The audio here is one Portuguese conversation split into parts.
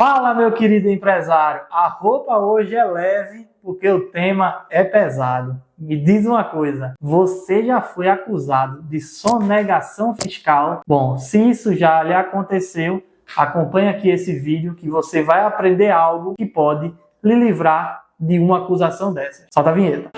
Fala, meu querido empresário, a roupa hoje é leve porque o tema é pesado. Me diz uma coisa, você já foi acusado de sonegação fiscal? Bom, se isso já lhe aconteceu, acompanhe aqui esse vídeo que você vai aprender algo que pode lhe livrar de uma acusação dessa. Solta a vinheta.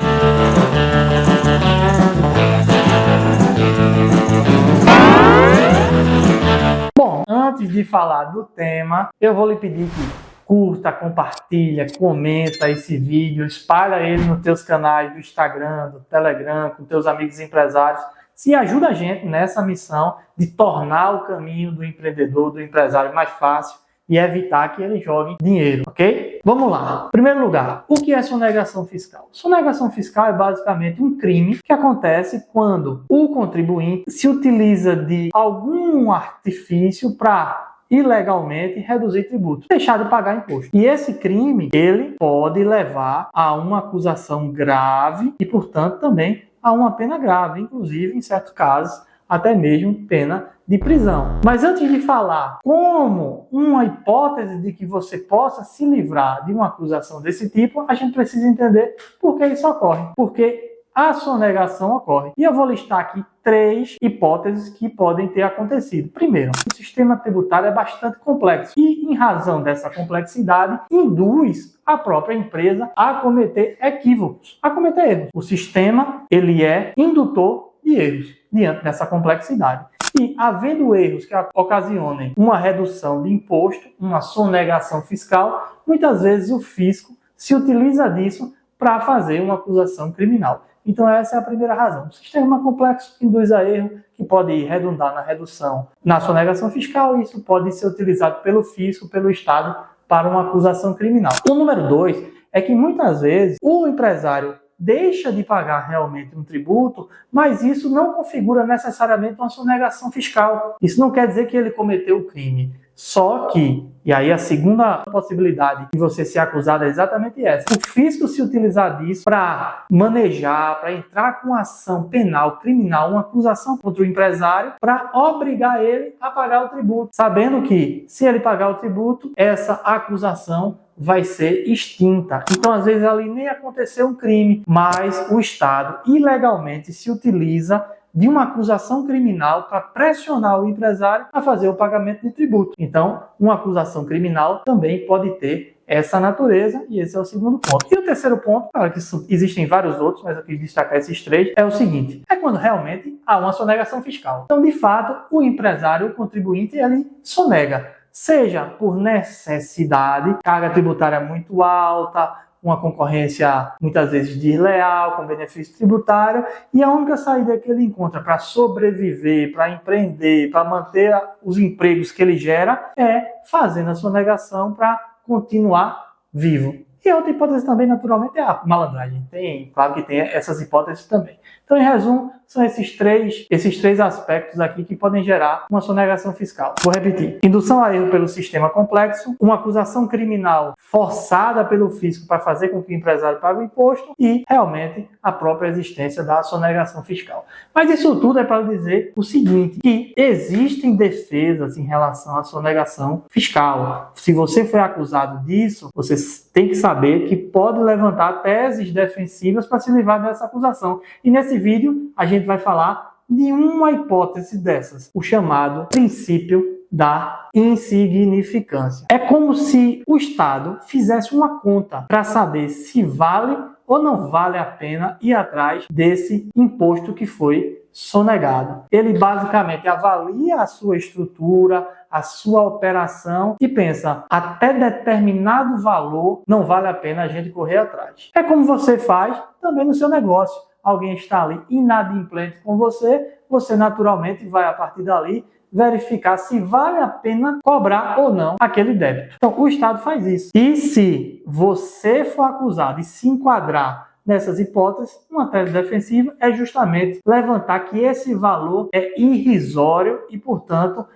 Bom, antes de falar do tema, eu vou lhe pedir que curta, compartilha, comenta esse vídeo, espalha ele nos teus canais do Instagram, do Telegram, com teus amigos empresários. Se ajuda a gente nessa missão de tornar o caminho do empreendedor, do empresário mais fácil e evitar que ele jogue dinheiro, ok? Vamos lá. Em primeiro lugar, o que é sonegação fiscal? Sonegação fiscal é basicamente um crime que acontece quando o contribuinte se utiliza de algum artifício para ilegalmente reduzir tributo, deixar de pagar imposto. E esse crime, ele pode levar a uma acusação grave e, portanto, também a uma pena grave, inclusive, em certos casos, até mesmo pena de prisão. Mas antes de falar como uma hipótese de que você possa se livrar de uma acusação desse tipo, a gente precisa entender por que isso ocorre. Porque a sonegação ocorre. E eu vou listar aqui 3 hipóteses que podem ter acontecido. Primeiro, o sistema tributário é bastante complexo e, em razão dessa complexidade, induz a própria empresa a cometer equívocos, a cometer erros. O sistema, ele é indutor de erros diante dessa complexidade. E, havendo erros que ocasionem uma redução de imposto, uma sonegação fiscal, muitas vezes o fisco se utiliza disso para fazer uma acusação criminal. Então essa é a primeira razão. O sistema complexo induz a erro, que pode redundar na redução na sonegação fiscal, e isso pode ser utilizado pelo fisco, pelo Estado, para uma acusação criminal. O número 2 é que muitas vezes o empresário deixa de pagar realmente um tributo, mas isso não configura necessariamente uma sonegação fiscal. Isso não quer dizer que ele cometeu o crime. Só que, e aí a segunda possibilidade de você ser acusado é exatamente essa. O fisco se utilizar disso para manejar, para entrar com ação penal, criminal, uma acusação contra o empresário, para obrigar ele a pagar o tributo. Sabendo que, se ele pagar o tributo, essa acusação vai ser extinta. Então, às vezes, ali nem aconteceu um crime, mas o Estado ilegalmente se utiliza de uma acusação criminal para pressionar o empresário a fazer o pagamento de tributo. Então, uma acusação criminal também pode ter essa natureza, e esse é o segundo ponto. E o terceiro ponto, claro que existem vários outros, mas eu quis destacar esses 3, é o seguinte: é quando realmente há uma sonegação fiscal. Então, de fato, o empresário, o contribuinte, ele sonega, seja por necessidade, carga tributária muito alta, uma concorrência muitas vezes desleal, com benefício tributário, e a única saída que ele encontra para sobreviver, para empreender, para manter os empregos que ele gera, é fazendo a sonegação para continuar vivo. E outra hipótese também, naturalmente, é a malandragem. Claro que tem essas hipóteses também. Então, em resumo, são esses três aspectos aqui que podem gerar uma sonegação fiscal. Vou repetir: indução a erro pelo sistema complexo, uma acusação criminal forçada pelo fisco para fazer com que o empresário pague o imposto e, realmente, a própria existência da sonegação fiscal. Mas isso tudo é para dizer o seguinte, que existem defesas em relação à sonegação fiscal. Se você foi acusado disso, você tem que saber que pode levantar teses defensivas para se livrar dessa acusação. E nesse vídeo, a gente vai falar de uma hipótese dessas, o chamado princípio da insignificância. É como se o Estado fizesse uma conta para saber se vale ou não vale a pena ir atrás desse imposto que foi sonegado. Ele basicamente avalia a sua estrutura, a sua operação e pensa, até determinado valor não vale a pena a gente correr atrás. É como você faz também no seu negócio. Alguém está ali inadimplente com você, você naturalmente vai a partir dali verificar se vale a pena cobrar ou não aquele débito. Então, o Estado faz isso. E se você for acusado e se enquadrar nessas hipóteses, uma tese defensiva é justamente levantar que esse valor é irrisório e, portanto,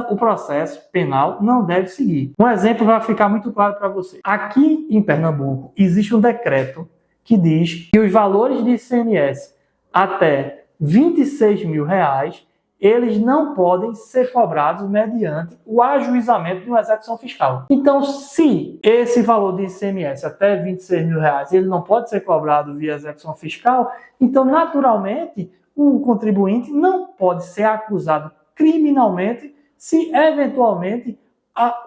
o processo penal não deve seguir. Um exemplo vai ficar muito claro para você. Aqui em Pernambuco, existe um decreto que diz que os valores de ICMS até R$ 26 mil eles não podem ser cobrados mediante o ajuizamento de uma execução fiscal. Então, se esse valor de ICMS até R$26 mil, ele não pode ser cobrado via execução fiscal, então, naturalmente, o contribuinte não pode ser acusado criminalmente se, eventualmente,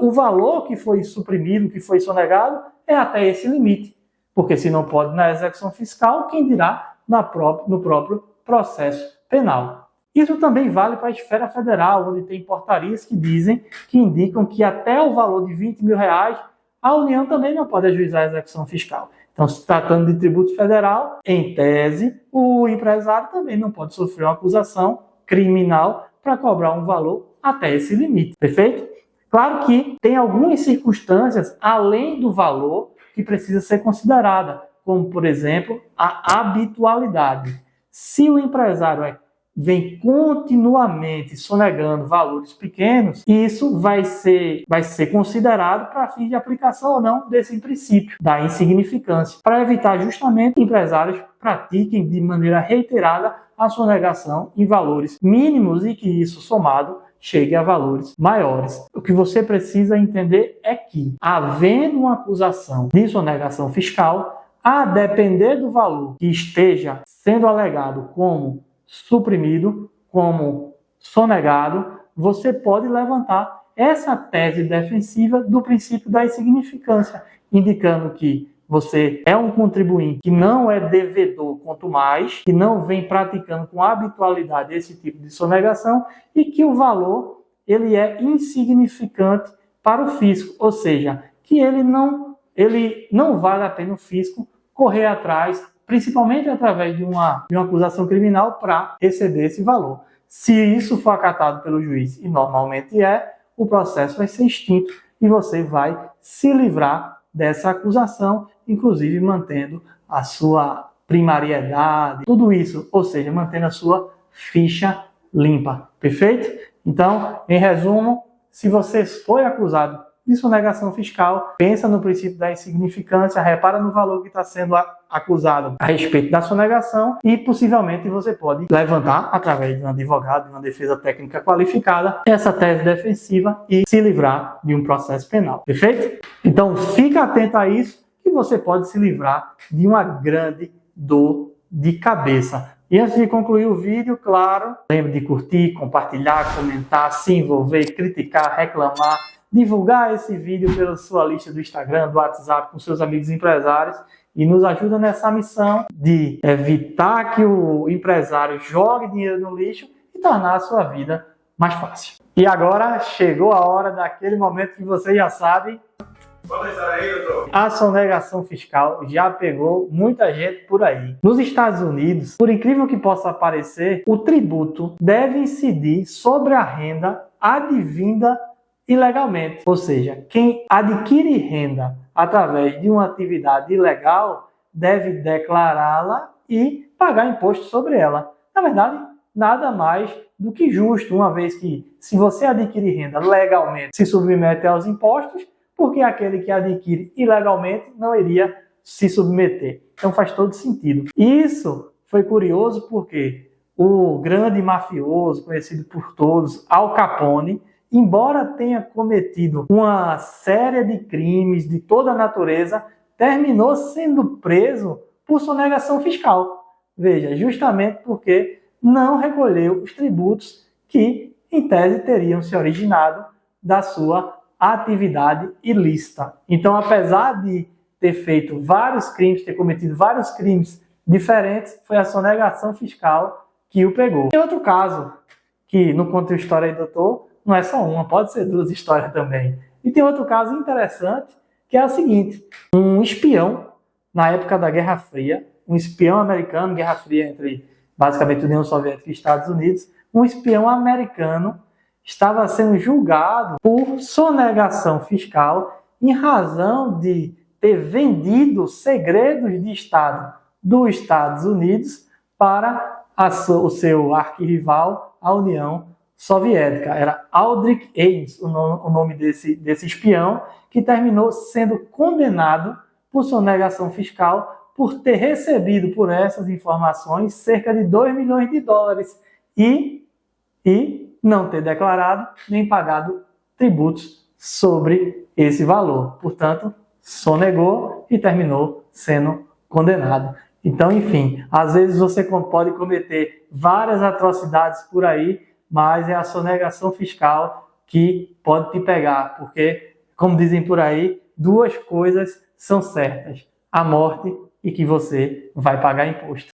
o valor que foi suprimido, que foi sonegado, é até esse limite. Porque se não pode na execução fiscal, quem dirá no próprio processo penal. Isso também vale para a esfera federal, onde tem portarias que indicam que até o valor de R$20 mil, a União também não pode ajuizar a execução fiscal. Então, se tratando de tributo federal, em tese, o empresário também não pode sofrer uma acusação criminal para cobrar um valor até esse limite, perfeito? Claro que tem algumas circunstâncias, além do valor, que precisa ser considerada, como, por exemplo, a habitualidade. Se o empresário vem continuamente sonegando valores pequenos, isso vai ser considerado para fins de aplicação ou não desse princípio da insignificância, para evitar justamente que empresários pratiquem de maneira reiterada a sonegação em valores mínimos e que isso somado chegue a valores maiores. O que você precisa entender é que, havendo uma acusação de sonegação fiscal, a depender do valor que esteja sendo alegado como suprimido, como sonegado, você pode levantar essa tese defensiva do princípio da insignificância, indicando que você é um contribuinte que não é devedor, quanto mais, que não vem praticando com habitualidade esse tipo de sonegação e que o valor ele é insignificante para o fisco, ou seja, que ele não vale a pena o fisco correr atrás, principalmente através de uma acusação criminal, para receber esse valor. Se isso for acatado pelo juiz, e normalmente o processo vai ser extinto e você vai se livrar dessa acusação, inclusive mantendo a sua primariedade, tudo isso, ou seja, mantendo a sua ficha limpa, perfeito? Então, em resumo, se você foi acusado de sonegação fiscal, pensa no princípio da insignificância, repara no valor que está sendo acusado a respeito da sonegação e possivelmente você pode levantar, através de um advogado, de uma defesa técnica qualificada, essa tese defensiva e se livrar de um processo penal, perfeito? Então, fica atento a isso que você pode se livrar de uma grande dor de cabeça. E antes de concluir o vídeo, claro, lembre de curtir, compartilhar, comentar, se envolver, criticar, reclamar, divulgar esse vídeo pela sua lista do Instagram, do WhatsApp, com seus amigos empresários e nos ajuda nessa missão de evitar que o empresário jogue dinheiro no lixo e tornar a sua vida mais fácil. E agora chegou a hora daquele momento que você já sabe. A sonegação fiscal já pegou muita gente por aí. Nos Estados Unidos, por incrível que possa parecer, o tributo deve incidir sobre a renda advinda ilegalmente. Ou seja, quem adquire renda através de uma atividade ilegal deve declará-la e pagar imposto sobre ela. Na verdade, nada mais do que justo, uma vez que, se você adquire renda legalmente, se submete aos impostos, porque aquele que adquire ilegalmente não iria se submeter. Então faz todo sentido. Isso foi curioso porque o grande mafioso, conhecido por todos, Al Capone, embora tenha cometido uma série de crimes de toda a natureza, terminou sendo preso por sonegação fiscal. Veja, justamente porque não recolheu os tributos que, em tese, teriam se originado da sua atividade ilícita. Então, apesar de ter feito vários crimes, ter cometido vários crimes diferentes, foi a sonegação fiscal que o pegou. Tem outro caso, que no Conta História aí, doutor, não é só uma, pode ser duas histórias também. E tem outro caso interessante, que é o seguinte: um espião, na época da Guerra Fria, um espião americano, Guerra Fria entre basicamente União Soviética e Estados Unidos, um espião americano estava sendo julgado por sonegação fiscal em razão de ter vendido segredos de Estado dos Estados Unidos para o seu arquirrival, a União Soviética. Era Aldrich Ames o nome desse espião, que terminou sendo condenado por sonegação fiscal por ter recebido por essas informações cerca de $2 milhões e e não ter declarado nem pagado tributos sobre esse valor. Portanto, sonegou e terminou sendo condenado. Então, enfim, às vezes você pode cometer várias atrocidades por aí, mas é a sonegação fiscal que pode te pegar, porque, como dizem por aí, duas coisas são certas: a morte e que você vai pagar imposto.